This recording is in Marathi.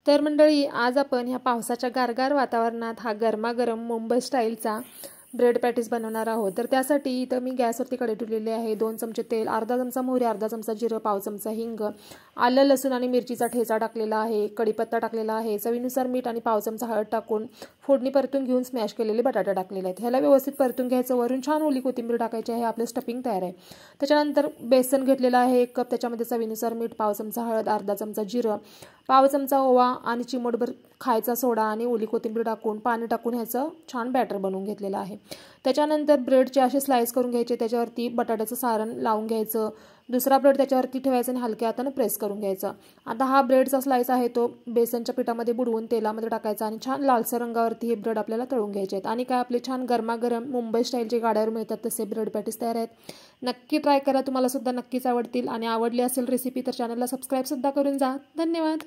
तर मंडळी, आज आपण ह्या पावसाच्या गारगार वातावरणात हा गरमागरम मुंबई स्टाईलचा ब्रेड पॅटीस बनवणार आहोत। तर त्यासाठी इथं मी गॅसवरती कढई ठेवलेली आहे। 2 चमचे तेल, अर्धा चमचा मोहरी, अर्धा चमचा जिरं, पाव चमचा हिंग, आलं लसूण आणि मिरचीचा ठेचा टाकलेला आहे, कढीपत्ता टाकलेला आहे, चवीनुसार मीठ आणि पाव चमचा हळद टाकून फोडणी परतून घेऊन स्मॅश केलेले बटाटे टाकलेले आहेत। ह्याला व्यवस्थित परतून घ्यायचं। वरून छान ओली कोथिंबीर टाकायची आहे। आपलं स्टफिंग तयार आहे। त्याच्यानंतर बेसन घेतलेलं आहे 1 कप, त्याच्यामध्ये चवीनुसार मीठ, पाव चमचा हळद, अर्धा चमचा जिरं, पाव चमचा ओवा आणि चिमूटभर खायचा सोडा आणि ओली कोथिंबीर टाकून पाणी टाकून ह्याचं छान बॅटर बनवून घेतलेलं आहे। त्याच्यानंतर ब्रेडचे असे स्लाइस करून घ्यायचे, त्याच्यावरती बटाट्याचं सारण लावून घ्यायचं। दुसरा ब्रेड त्याच्यावरती ठेवायचा आणि हलक्या हाताने प्रेस करून घ्यायचा। आता हा ब्रेडचा स्लाइस आहे तो बेसनच्या पिठामध्ये बुडवून तेलामध्ये टाकायचा आणि छान लालसर रंगावरती हे ब्रेड आपल्याला तळून घ्यायचे आहेत। आणि काय आपले छान गरमागरम मुंबई स्टाईलचे गाड्यावर मिळतात तसे ब्रेड पॅटीस तयार आहेत। नक्की ट्राय करा, तुम्हाला सुद्धा नक्कीच आवडतील। आणि आवडली असेल रेसिपी तर चॅनलला सबस्क्राईब सुद्धा करून जा। धन्यवाद।